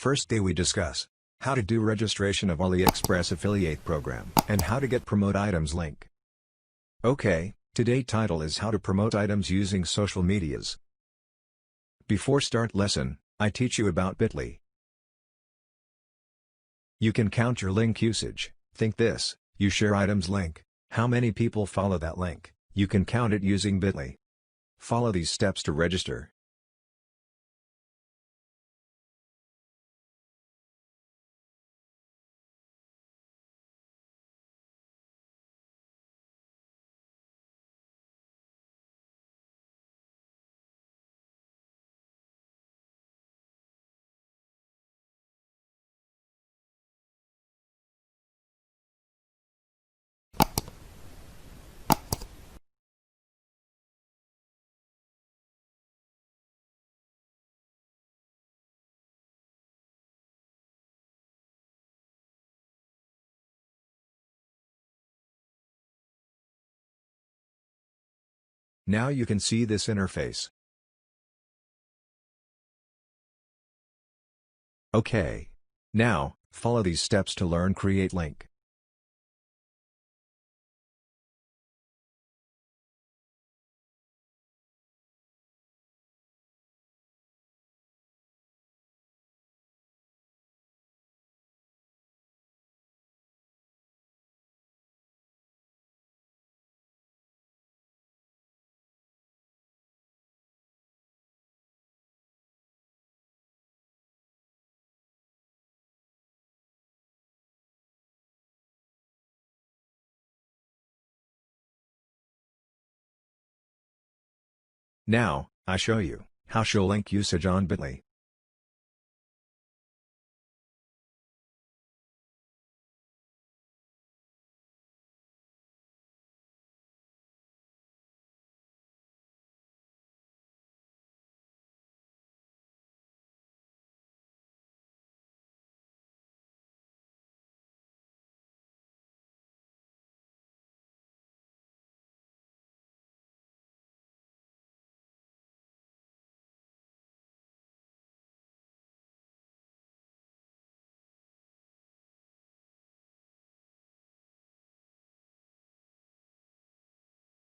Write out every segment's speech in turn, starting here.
First day we discuss how to do registration of Aliexpress affiliate program and how to get promote items link. Okay, today title is how to promote items using social medias. Before start lesson, I teach you about Bitly. You can count your link usage. Think this, you share items link, how many people follow that link, you can count it using Bitly. Follow these steps to register. Now you can see this interface. Okay. Now, follow these steps to learn create link. Now, I show you how show link usage on Bitly.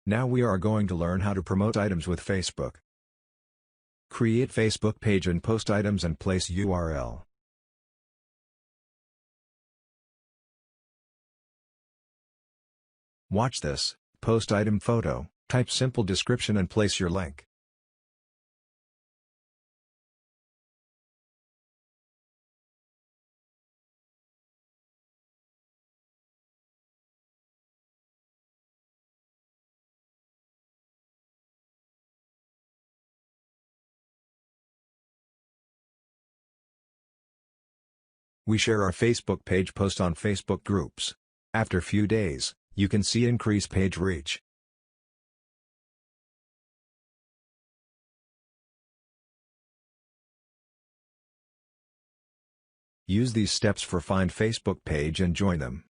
Now we are going to learn how to promote items with Facebook. Create Facebook page and post items and place URL. Watch this, post item photo, type simple description and place your link. We share our Facebook page post on Facebook groups. After few days, you can see increase page reach. Use these steps for find Facebook page and join them.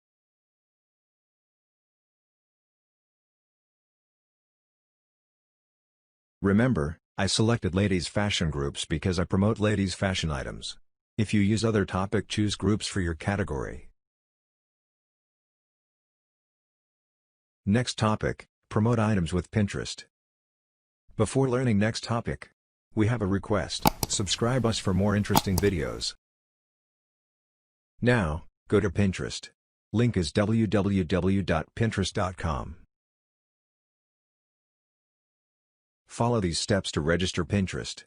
Remember, I selected ladies fashion groups because I promote ladies fashion items. If you use other topic, choose groups for your category. Next topic, promote items with Pinterest. Before learning next topic, we have a request, subscribe us for more interesting videos. Now, go to Pinterest. Link is www.pinterest.com. Follow these steps to register Pinterest.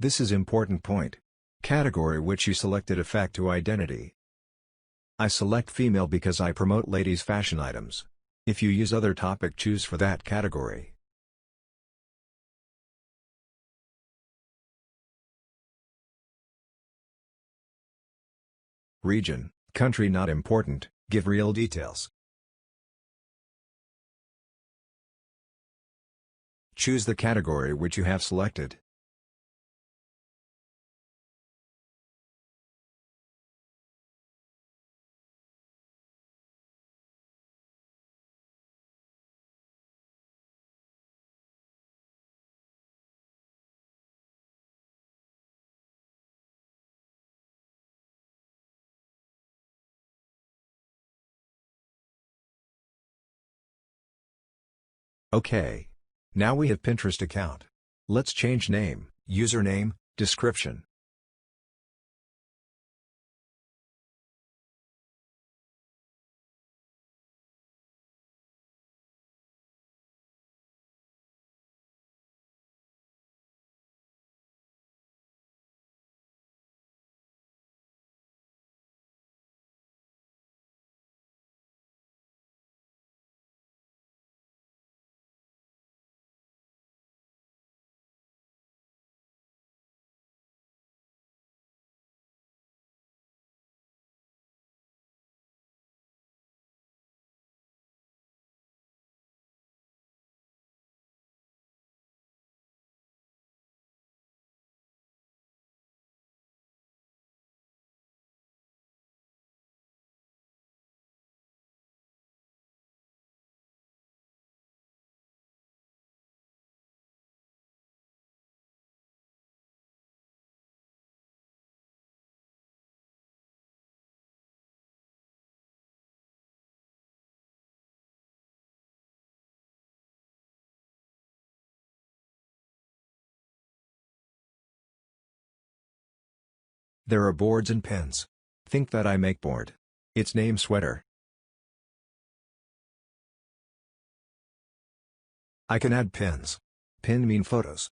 This is important point. Category which you selected affect to identity. I select female because I promote ladies fashion items. If you use other topic, choose for that category. Region, country not important, give real details. Choose the category which you have selected. OK. Now we have Pinterest account. Let's change name, username, description. There are boards and pins. Think that I make board. Its name sweater. I can add pins. Pin mean photos.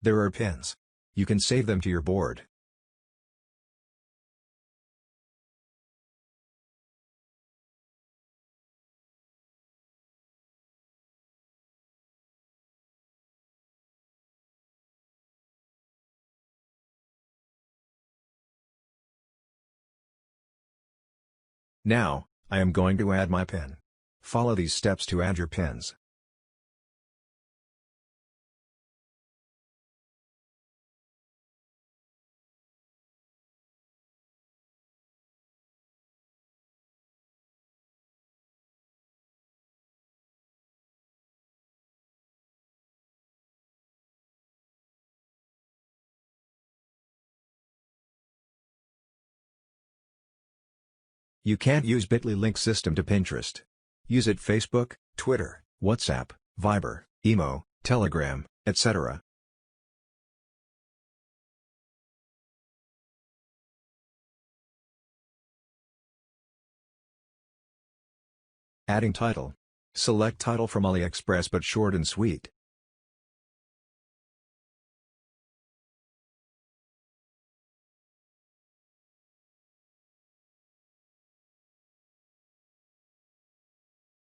There are pins. You can save them to your board. Now, I am going to add my pin. Follow these steps to add your pins. You can't use bit.ly link system to Pinterest. Use it Facebook, Twitter, WhatsApp, Viber, Emo, Telegram, etc. Adding title. Select title from Aliexpress but short and sweet.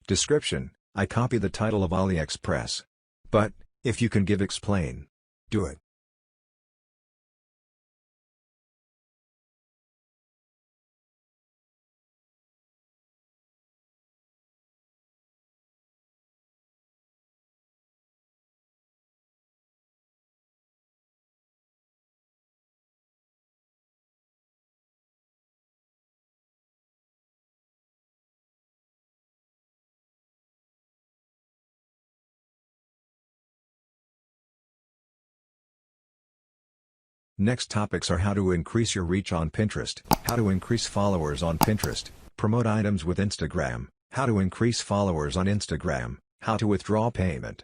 Description. I copy the title of Aliexpress. But, if you can give explain. Do it. Next topics are how to increase your reach on Pinterest, how to increase followers on Pinterest, promote items with Instagram, how to increase followers on Instagram, how to withdraw payment.